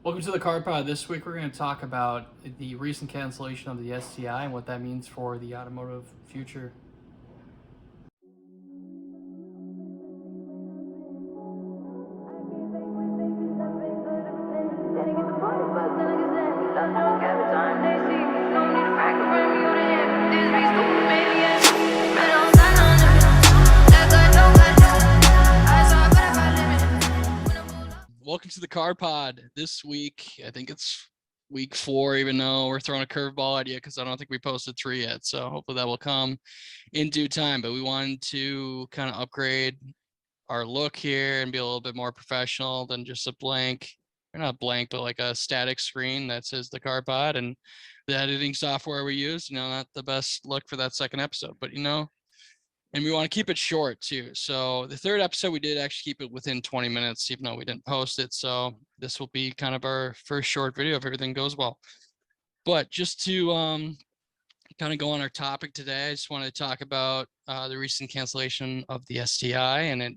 Welcome to the CarPod. This week we're going to talk about the recent cancellation of the STI and what that means for the automotive future. Welcome to the CarPod. This week, I think it's week 4, even though we're throwing a curveball at you because I don't think we posted 3 yet. So hopefully that will come in due time. But we wanted to kind of upgrade our look here and be a little bit more professional than just a blank, or not blank, but like a static screen that says the CarPod. And the editing software we use, not the best look for that second episode, but and we want to keep it short too. So the third episode, we did actually keep it within 20 minutes, even though we didn't post it. So this will be kind of our first short video if everything goes well. But just to kind of go on our topic today, I just want to talk about the recent cancellation of the STI. And it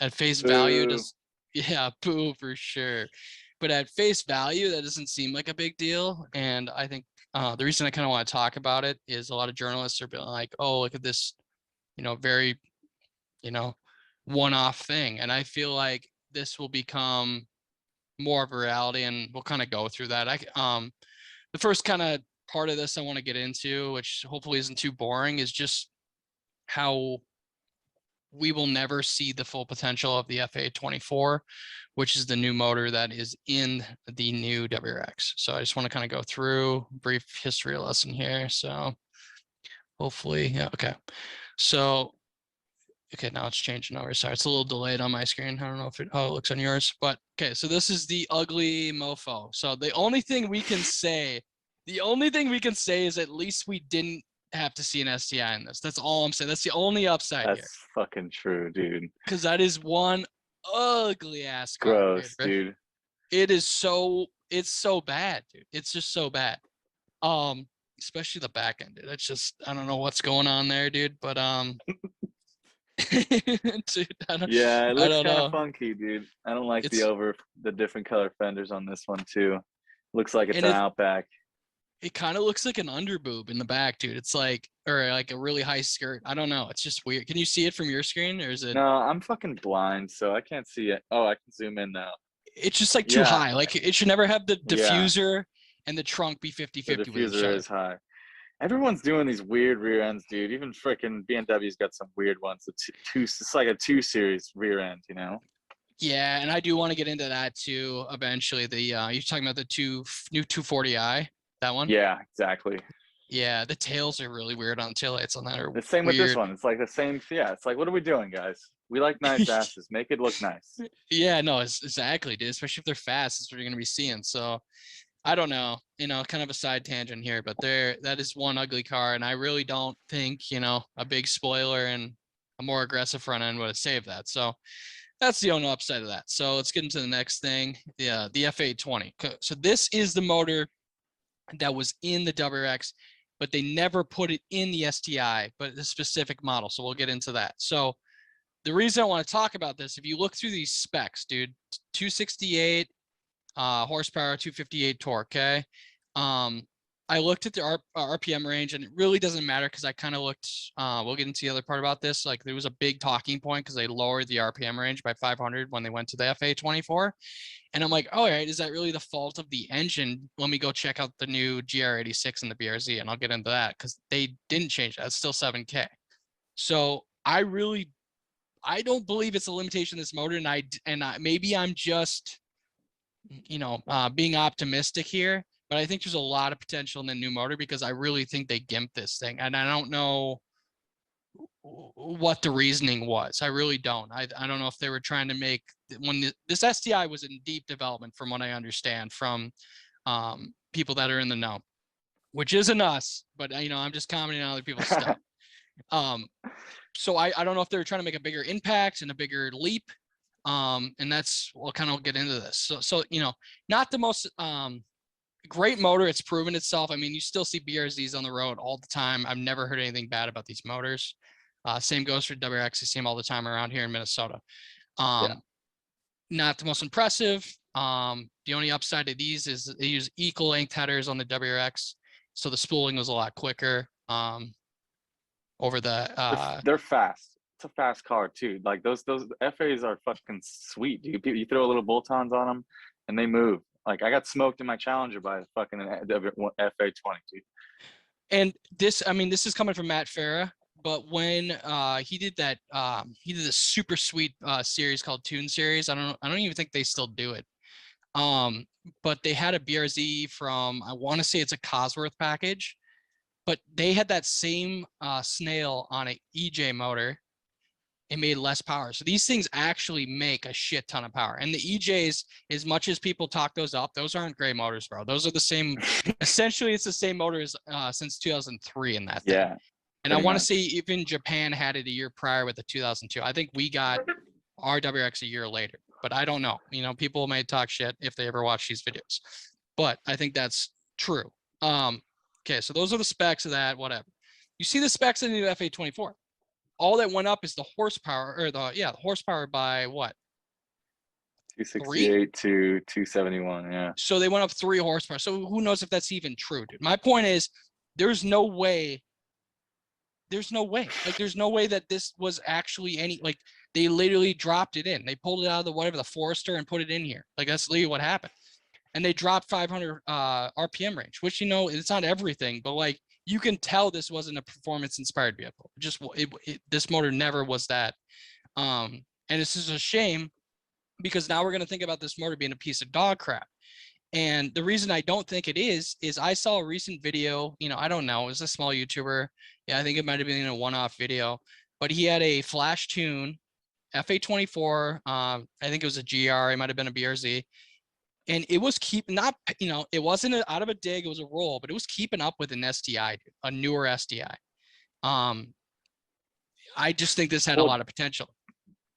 at face value boo for sure. But at face value, that doesn't seem like a big deal. And I think the reason I kind of want to talk about it is a lot of journalists are being like, oh, look at this, very, one-off thing. And I feel like this will become more of a reality, and we'll kind of go through that. The first kind of part of this I want to get into, which hopefully isn't too boring, is just how we will never see the full potential of the FA24, which is the new motor that is in the new WRX. So I just want to kind of go through a brief history lesson here. So hopefully, yeah, okay. So, okay, now it's changing over. Sorry, it's a little delayed on my screen. I don't know how it looks on yours, but okay. So this is the ugly mofo. So the only thing we can say is at least we didn't have to see an STI in this. That's all I'm saying. That's the only upside here. That's fucking true, dude. Because that is one ugly ass car. Gross, dude. It's so bad, dude. It's just so bad. Especially the back end, dude. It's just, I don't know what's going on there, dude. But dude, it looks kind of funky, dude. I don't like the different color fenders on this one too. Looks like it's an Outback. It kind of looks like an underboob in the back, dude. It's like, or like a really high skirt. I don't know. It's just weird. Can you see it from your screen, or is it? No, I'm fucking blind, so I can't see it. Oh, I can zoom in now. It's just like too high. Like it should never have the diffuser and the trunk be 50-50. The diffuser is high. Everyone's doing these weird rear ends, dude. Even freaking BMW's got some weird ones. It's like a 2 Series rear end, Yeah, and I do want to get into that too eventually. The you're talking about the new 240i, that one? Yeah, exactly. Yeah, the tails are really weird on the taillights on that. Are the same weird. With this one. It's like the same. Yeah, it's like, what are we doing, guys? We like nice asses. Make it look nice. Yeah, no, exactly, dude. Especially if they're fast, that's what you're gonna be seeing. So I don't know, kind of a side tangent here, but that is one ugly car. And I really don't think, a big spoiler and a more aggressive front end would have saved that. So that's the only upside of that. So let's get into the next thing. The F820. So this is the motor that was in the WRX, but they never put it in the STI, but the specific model. So we'll get into that. So the reason I want to talk about this, if you look through these specs, dude, 268 horsepower, 258 torque. Okay. I looked at the RPM range, and it really doesn't matter because I kind of looked, we'll get into the other part about this. Like there was a big talking point because they lowered the RPM range by 500 when they went to the FA24. And I'm like, all right, is that really the fault of the engine? Let me go check out the new GR86 and the BRZ, and I'll get into that because they didn't change that. It's still 7K. So I don't believe it's a limitation of this motor. And maybe I'm just, being optimistic here, but I think there's a lot of potential in the new motor because I really think they gimped this thing, and I don't know what the reasoning was. I really don't. I don't know if they were trying to make, when this STI was in deep development, from what I understand from people that are in the know, which isn't us, but I'm just commenting on other people's stuff. So I don't know if they were trying to make a bigger impact and a bigger leap. And that's, we'll kind of get into this. So not the most great motor. It's proven itself. I mean, you still see BRZs on the road all the time. I've never heard anything bad about these motors. Same goes for WRX. I see them all the time around here in Minnesota. Not the most impressive. The only upside to these is they use equal length headers on the WRX, so the spooling was a lot quicker. Over the They're fast. It's a fast car too. Like those FAs are fucking sweet, dude. You throw little bolt-ons on them, and they move. Like I got smoked in my Challenger by the fucking FA20, dude. and this, I mean, this is coming from Matt Farah, but when he did that, he did a super sweet series called Tune Series. I don't even think they still do it. But they had a BRZ from, I want to say it's a Cosworth package, but they had that same snail on an EJ motor. It made less power. So these things actually make a shit ton of power. And the EJs, as much as people talk those up, those aren't gray motors, bro. Those are the same. Essentially, it's the same motor as since 2003 in that thing. Yeah. And I want to say even Japan had it a year prior with the 2002. I think we got our WRX a year later, but I don't know. You know, people may talk shit if they ever watch these videos, but I think that's true. Okay, so those are the specs of that, whatever. You see the specs in the new FA24. All that went up is the horsepower, or the horsepower by what? 268 to 271, yeah. So they went up 3 horsepower. So who knows if that's even true, dude? My point is, there's no way. Like, there's no way that this was actually any, like, they literally dropped it in. They pulled it out of the Forester and put it in here. Like, that's literally what happened. And they dropped 500 RPM range, which, you know, it's not everything, but like, you can tell this wasn't a performance inspired vehicle. This motor never was that. And this is a shame, because now we're going to think about this motor being a piece of dog crap. And the reason I don't think it is I saw a recent video, you know, I don't know, it was a small YouTuber. Yeah, I think it might have been a one-off video, but he had a flash tune FA24. I think it was a GR, it might have been a BRZ. And it was it wasn't out of a dig, it was a roll, but it was keeping up with an STI, a newer STI. I just think this had a lot of potential.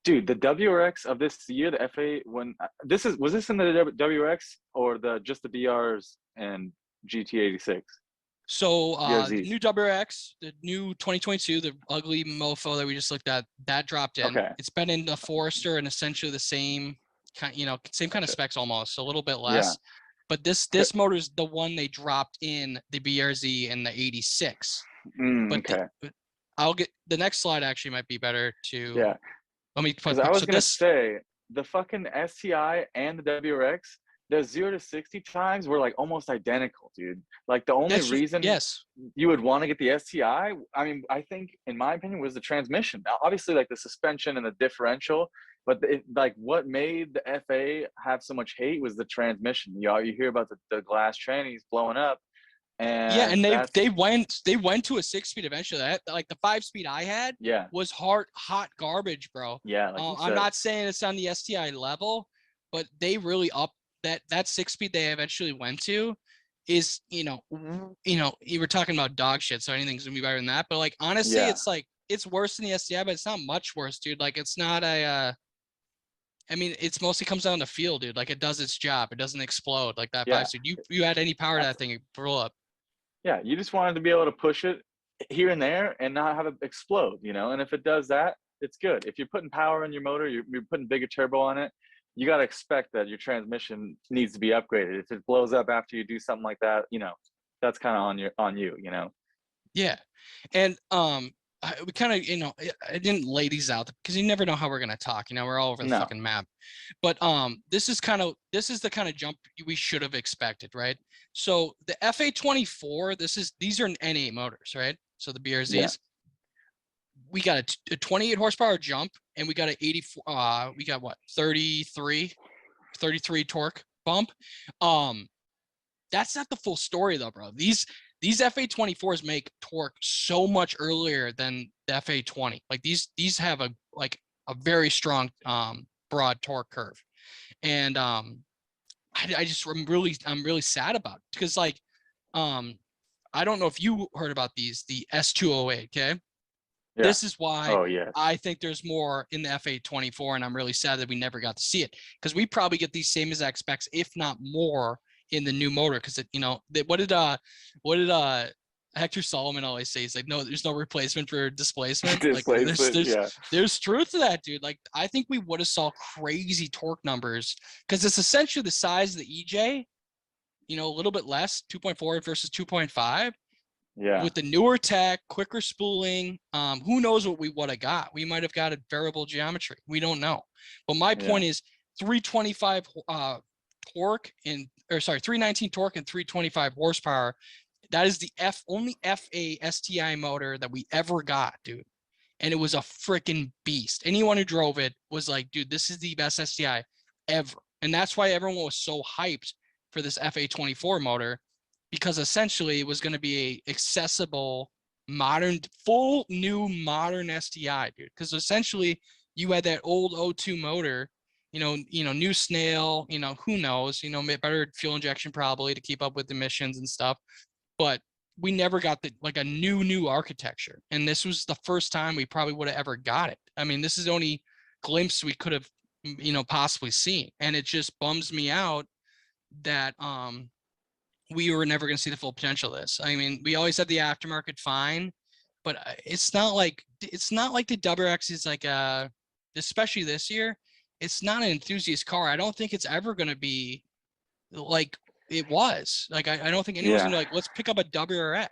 Dude, the WRX of this year, the FA, was this in the WRX or just the BRs and GT86? So the new WRX, the new 2022, the ugly mofo that we just looked at, that dropped in. Okay. It's been in the Forester and essentially the same kind, same kind of specs almost, a little bit less. Yeah. But this motor is the one they dropped in the BRZ and the 86. Okay. I'll get the next slide. Actually, might be better to. Yeah. Let me. Because I was gonna say the fucking STI and the WRX, the 0 to 60 times were like almost identical, dude. Like the only reason you would want to get the STI, I mean, I think in my opinion was the transmission. Now, obviously, like the suspension and the differential, but like what made the FA have so much hate was the transmission. You hear about the glass trannies blowing up. And they went to a 6-speed eventually. Like the 5-speed I had was hot garbage, bro. Yeah, like I'm not saying it's on the STI level, but they really upped that 6-speed they eventually went to is, you were talking about dog shit, so anything's gonna be better than that. But like honestly, it's like it's worse than the STI, but it's not much worse, dude. Like it's not I mean, it's mostly comes down to feel, dude. Like it does its job. It doesn't explode like that 5-speed. You add any power to that thing, it blow up. Yeah, you just wanted to be able to push it here and there and not have it explode, and if it does that, it's good. If you're putting power in your motor, you're putting bigger turbo on it, you got to expect that your transmission needs to be upgraded. If it blows up after you do something like that, that's kind of on you. Yeah. And we kind of, I didn't lay these out because you never know how we're going to talk. We're all over the fucking map. But this is the kind of jump we should have expected, right? So the FA24, these are NA motors, right? So the BRZs. Yeah. We got a 28 horsepower jump, and we got 84. We got what, 33 torque bump. That's not the full story though, bro. These FA24s make torque so much earlier than the FA20. Like these have a very strong broad torque curve, and I'm really sad about it because I don't know if you heard about the S208. Okay. Yeah. This is why I think there's more in the FA24, and I'm really sad that we never got to see it because we probably get these same exact specs, if not more, in the new motor. Because what did Hector Solomon always says, like, no, there's no replacement for displacement. Like, Displacement, yeah. there's truth to that, dude. Like, I think we would have saw crazy torque numbers because it's essentially the size of the EJ, you know, a little bit less, 2.4 versus 2.5. Yeah. With the newer tech, quicker spooling, who knows what we would have got? We might have got a variable geometry. We don't know. But my point is 325 torque and, or sorry, 319 torque and 325 horsepower. That is the only FA STI motor that we ever got, dude. And it was a freaking beast. Anyone who drove it was like, dude, this is the best STI ever. And that's why everyone was so hyped for this FA24 motor, because essentially it was going to be a accessible, modern, full new modern STI, dude. Because essentially you had that old O2 motor, you know, new snail, you know, who knows, you know, better fuel injection probably to keep up with emissions and stuff. But we never got the like a new architecture. And this was the first time we probably would have ever got it. I mean, this is the only glimpse we could have, you know, possibly seen. And it just bums me out that we were never going to see the full potential of this. I mean, we always had the aftermarket fine, but it's not like the WRX is like especially this year, it's not an enthusiast car. I don't think it's ever going to be like it was. Like, I don't think anyone's gonna be like, let's pick up a WRX.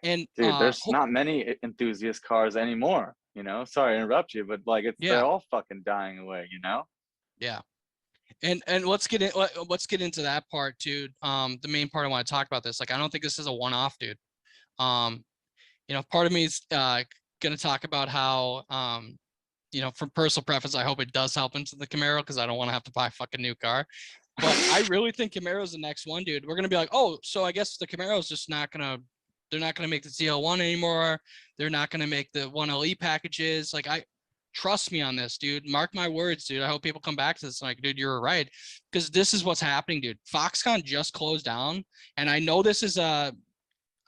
And dude, there's not many enthusiast cars anymore, you know. Sorry to interrupt you, but like they're all fucking dying away, you know. Yeah. And let's get into that part too. The main part I want to talk about this. Like, I don't think this is a one-off, dude. You know, part of me is gonna talk about how you know, from personal preference, I hope it does help into the Camaro because I don't want to have to buy a fucking new car. But I really think Camaro's the next one, dude. We're gonna be like, oh, so I guess the Camaro's just not gonna, they're not gonna make the ZL1 anymore. They're not gonna make the 1LE packages. Like, trust me on this, dude. Mark my words, dude. I hope people come back to this. Like, dude, you're right, because this is what's happening, dude. Foxconn just closed down, and I know this is a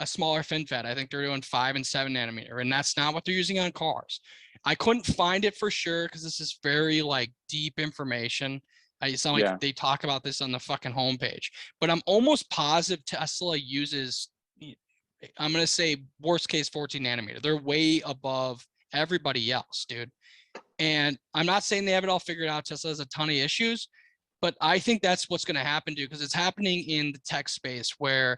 smaller FinFET. I think they're doing 5 and 7 nanometer, and that's not what they're using on cars. I couldn't find it for sure because this is very like deep information. It's not like they talk about this on the fucking homepage, but I'm almost positive Tesla uses, I'm going to say worst case 14 nanometer. They're way above everybody else, dude. And I'm not saying they have it all figured out. Tesla has a ton of issues, but I think that's what's going to happen, dude, because it's happening in the tech space where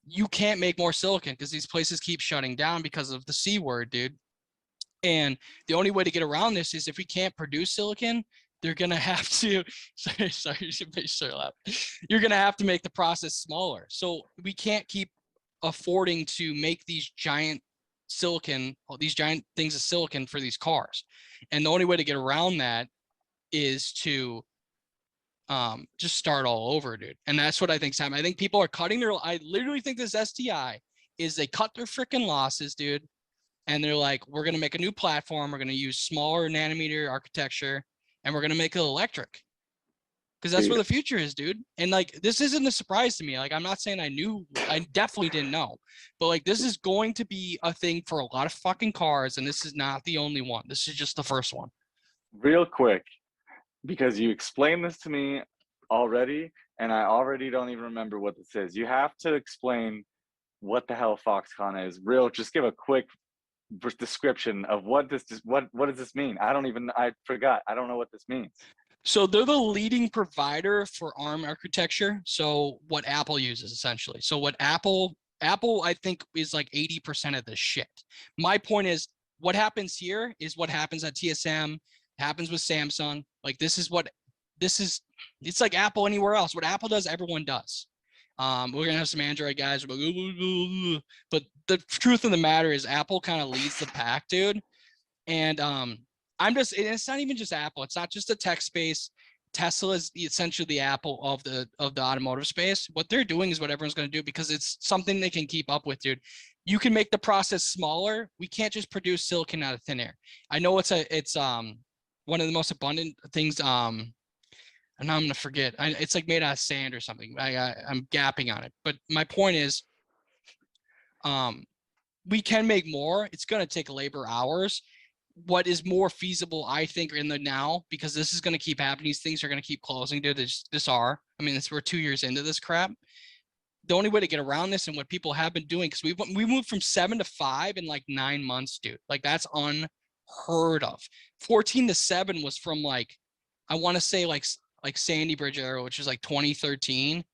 you can't make more silicon because these places keep shutting down because of the C word, dude. And the only way to get around this is if we can't produce silicon, they're going to have to, sorry, you should make sure loud. You're going to have to make the process smaller. So we can't keep affording to make these giant silicon, these giant things of silicon for these cars. And the only way to get around that is to just start all over, dude. And that's what I think's happening. I think people are cutting their, I literally think this STI is they cut their freaking losses, dude. And they're like, we're going to make a new platform. We're going to use smaller nanometer architecture, and we're going to make it electric. Because that's where the future is, dude. And like, this isn't a surprise to me. Like, I'm not saying I knew, I definitely didn't know. But like, this is going to be a thing for a lot of fucking cars. And this is not the only one. This is just the first one. Real quick, because you explained this to me already, and I already don't even remember what this is. You have to explain what the hell Foxconn is. Just give a quick description of what does this mean? I forgot. I don't know what this means. So they're the leading provider for ARM architecture. So what Apple uses essentially. So what Apple, I think, is like 80% of the shit. My point is, what happens here is what happens at TSM, happens with Samsung. Like, it's like Apple anywhere else. What Apple does, everyone does. We're gonna have some Android guys, but the truth of the matter is Apple kind of leads the pack, dude. And it's not even just Apple. It's not just the tech space. Tesla is essentially the Apple of the automotive space. What they're doing is what everyone's gonna do because it's something they can keep up with, dude. You can make the process smaller. We can't just produce silicon out of thin air. I know it's one of the most abundant things. And now I'm gonna forget. It's like made out of sand or something. I'm gapping on it. But my point is, we can make more. It's gonna take labor hours. What is more feasible, I think, in the now, because this is gonna keep happening. These things are gonna keep closing, dude. We're 2 years into this crap. the only way to get around this and what people have been doing, because we moved from 7 to 5 in like 9 months, dude. Like that's unheard of. 14 to 7 was from like, I want to say like Sandy Bridge era, which is like 2013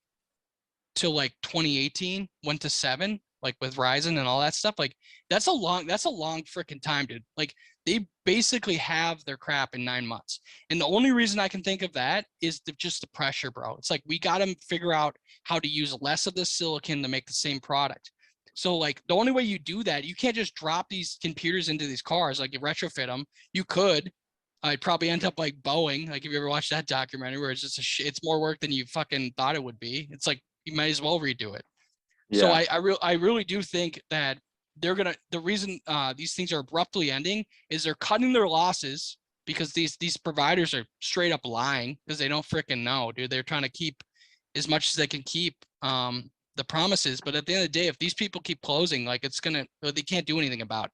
to like 2018, went to 7, like with Ryzen and all that stuff. Like that's a long freaking time, dude. Like they basically have their crap in 9 months. And the only reason I can think of that is just the pressure, bro. It's like, we got to figure out how to use less of this silicon to make the same product. So like the only way you do that, you can't just drop these computers into these cars, like you retrofit them. You could, I'd probably end up like Boeing. Like if you ever watched that documentary where it's just it's more work than you fucking thought it would be. It's like, you might as well redo it. So I really do think that they're gonna, the reason these things are abruptly ending is they're cutting their losses, because these providers are straight up lying, because they don't freaking know, dude. They're trying to keep as much as they can keep the promises, but at the end of the day, if these people keep closing, like they can't do anything about it.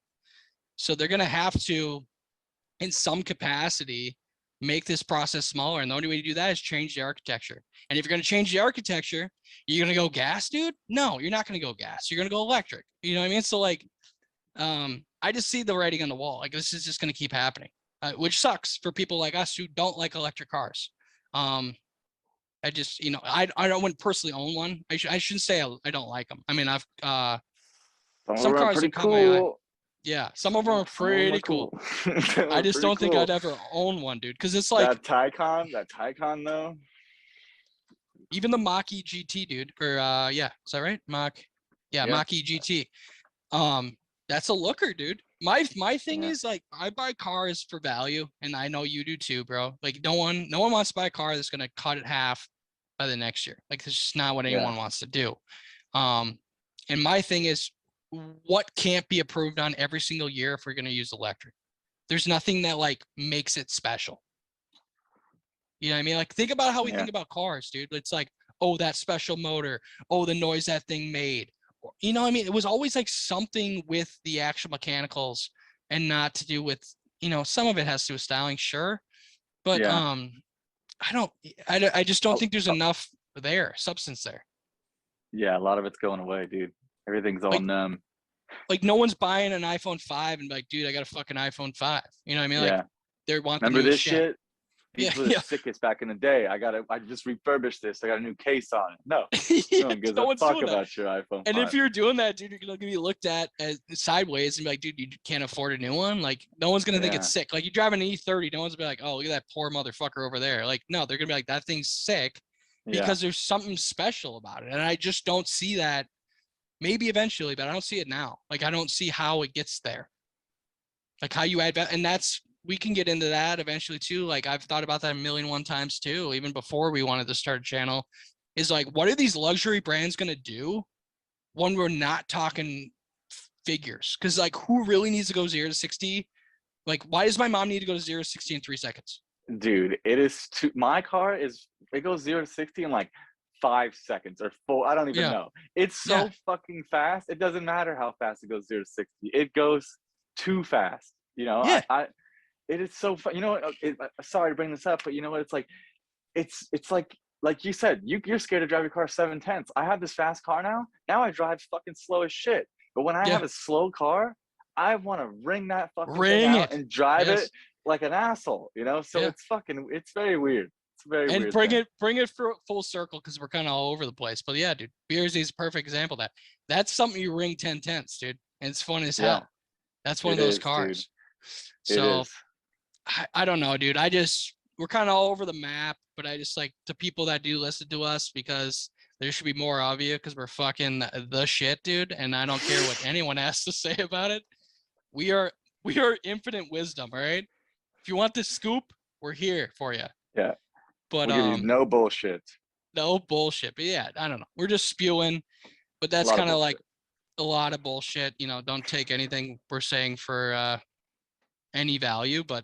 So they're gonna have to, in some capacity, make this process smaller. And the only way to do that is change the architecture. And if you're going to change the architecture, you're going to go gas, dude? No, you're not going to go gas. You're going to go electric. You know what I mean? So like, I just see the writing on the wall. Like this is just going to keep happening, which sucks for people like us who don't like electric cars. I just, I wouldn't personally own one. I shouldn't say I don't like them. I mean, I've, some cars have caught my eye. Yeah, some of them are pretty cool. I just don't think I'd ever own one, dude, because it's like that Taycan though. Even the Mach-E GT, dude, or yeah, is that right? Mach-E GT. That's a looker, dude. My thing is like, I buy cars for value, and I know you do too, bro. Like no one wants to buy a car that's gonna cut it half by the next year. Like it's just not what anyone wants to do. And my thing is, what can't be approved on every single year if we're going to use electric? There's nothing that like makes it special. You know what I mean? Like think about how we think about cars, dude. It's like, oh, that special motor, oh, the noise that thing made. You know what I mean? It was always like something with the actual mechanicals, and not to do with, some of it has to do with styling, sure. But I just don't think there's enough substance there. Yeah, a lot of it's going away, dude. Everything's all numb. Like no one's buying an iPhone 5 and like, dude, I got a fucking iPhone 5. You know what I mean? Like they want Remember this shit? These were the sickest back in the day. I just refurbished this. I got a new case on it. No, no one gives a fuck about your iPhone 5. And if you're doing that, dude, you're gonna be looked at as sideways and be like, dude, you can't afford a new one. Like no one's gonna think it's sick. Like you drive an E30, no one's gonna be like, oh, look at that poor motherfucker over there. Like no, they're gonna be like, that thing's sick, because there's something special about it. And I just don't see that. Maybe eventually, but I don't see it now. Like I don't see how it gets there. Like how you add, and we can get into that eventually too. Like I've thought about that a million one times too, even before we wanted to start a channel, is like, what are these luxury brands going to do when we're not talking figures? Because like, who really needs to go 0 to 60? Like, why does my mom need to go to 0 to 60 in 3 seconds? Dude, my car it goes 0 to 60 in like 5 seconds or 4. I don't even know. It's so fucking fast. It doesn't matter how fast it goes 0 to 60. It goes too fast. It is so fun. Sorry to bring this up, but you know what? It's like, it's like you said, you're scared to drive your car 7/10. I have this fast car now. Now I drive fucking slow as shit. But when I have a slow car, I want to ring that fucking thing out and drive it like an asshole. So it's very weird. And bring it full circle, because we're kind of all over the place. But yeah, dude, BRZ is a perfect example of that. That's something you ring 10/10, dude. And it's fun as hell. That's one of those cars. Dude. So I don't know, dude. We're kind of all over the map, but I just like the people that do listen to us, because there should be more of you, because we're fucking the shit, dude. And I don't care what anyone has to say about it. We are infinite wisdom. All right. If you want the scoop, we're here for you. Yeah. But we'll give you no bullshit. No bullshit. But yeah, I don't know. We're just spewing, but that's kind of like a lot of bullshit. Don't take anything we're saying for any value, but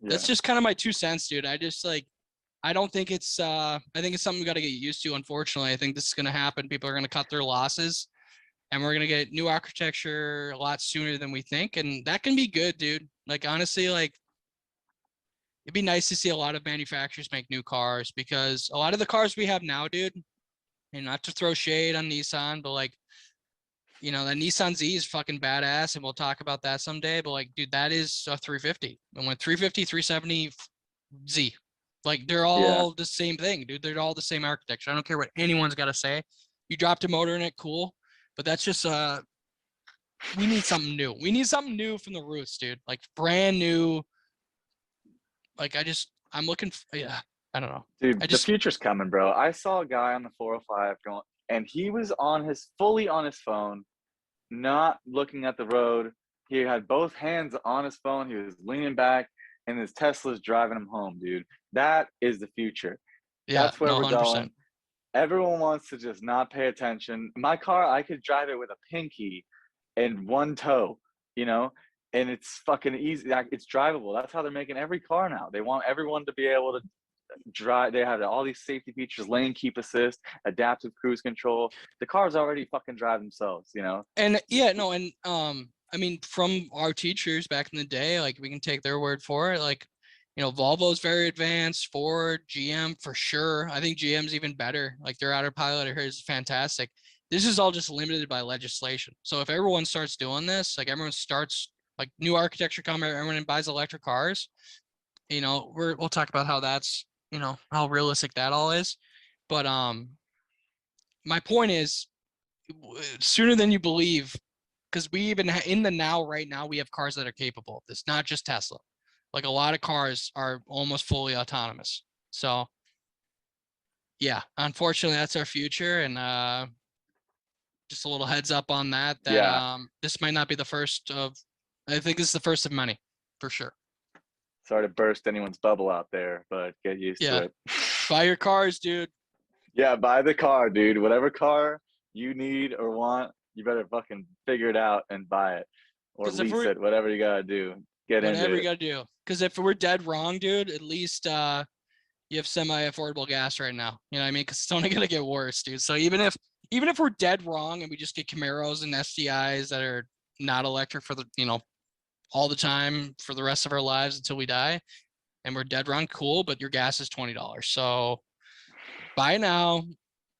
that's just kind of my 2 cents, dude. I just like, I don't think it's I think it's something we got to get used to. Unfortunately, I think this is going to happen. People are going to cut their losses, and we're going to get new architecture a lot sooner than we think. And that can be good, dude. Like, honestly, like, it'd be nice to see a lot of manufacturers make new cars, because a lot of the cars we have now, dude, and not to throw shade on Nissan, but like, you know, that Nissan Z is fucking badass, and we'll talk about that someday. But like, dude, that is a 350. And when 350, 370 Z, like they're all the same thing, dude. They're all the same architecture. I don't care what anyone's got to say. You dropped a motor in it, cool. But that's just we need something new. We need something new from the roots, dude. Like brand new. Like I'm looking for, yeah, I don't know. Dude, the future's coming, bro. I saw a guy on the 405 going, and he was fully on his phone, not looking at the road. He had both hands on his phone. He was leaning back, and his Tesla's driving him home, dude. That is the future. Yeah, that's where no, we're 100%. going. Everyone wants to just not pay attention. My car, I could drive it with a pinky and one toe, you know, and it's fucking easy. It's drivable. That's how they're making every car now. They want everyone to be able to drive. They have all these safety features: lane keep assist, adaptive cruise control. The cars already fucking drive themselves, you know. And yeah, no, and I mean, from our teachers back in the day, like we can take their word for it. Like, you know, Volvo's very advanced, Ford, GM for sure. I think GM's even better. Like their autopilot here is fantastic. This is all just limited by legislation. So if everyone starts doing this, like everyone starts like new architecture coming, everyone buys electric cars, you know, we'll talk about how that's, you know, how realistic that all is. But my point is, sooner than you believe, because we even in the now right now we have cars that are capable of this, not just Tesla. Like a lot of cars are almost fully autonomous. So yeah, unfortunately that's our future. And just a little heads up on that this might not be the first of, I think this is the first of many for sure. Sorry to burst anyone's bubble out there, but get used to it. Buy your cars, dude. Yeah, buy the car, dude. Whatever car you need or want, you better fucking figure it out and buy it, or lease it. Whatever you gotta do, get into it. Whatever you gotta do. Because if we're dead wrong, dude, at least you have semi-affordable gas right now. You know what I mean? Because it's only gonna get worse, dude. So even if we're dead wrong and we just get Camaros and STIs that are not electric for the, you know, all the time for the rest of our lives until we die, and we're dead wrong, cool. But your gas is $20. So buy now,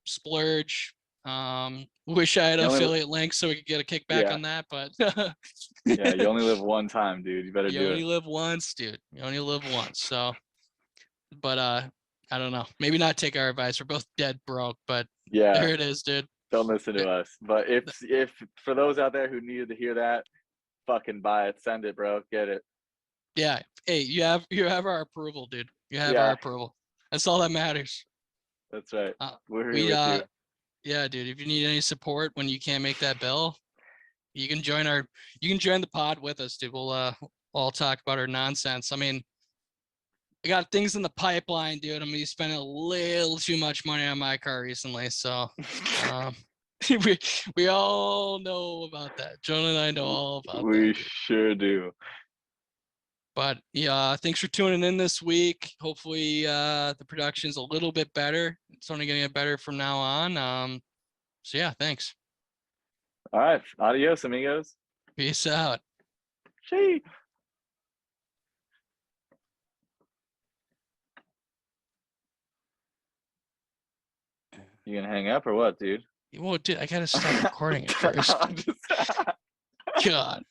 splurge. Wish I had an affiliate link so we could get a kickback on that, but yeah, you only live one time, dude. You better do it. You only live once, dude. You only live once. So, but I don't know. Maybe not take our advice. We're both dead broke, but yeah, there it is, dude. Don't listen to us. But if for those out there who needed to hear that, fucking buy it. Send it, bro. Get it. Yeah. Hey, you have our approval, dude. You have our approval. That's all that matters. That's right. We're here with you. Yeah, dude. If you need any support when you can't make that bill, you can join the pod with us, dude. We'll all talk about our nonsense. I mean, I got things in the pipeline, dude. I'm gonna be spending a little too much money on my car recently, so we all know about that. Jonah and I know all about that. We sure do. But yeah, thanks for tuning in this week. Hopefully the production's a little bit better. It's only gonna get better from now on. So yeah, thanks. All right. Adios, amigos. Peace out. Gee. You gonna hang up or what, dude? Well, dude, I gotta stop recording it first. God.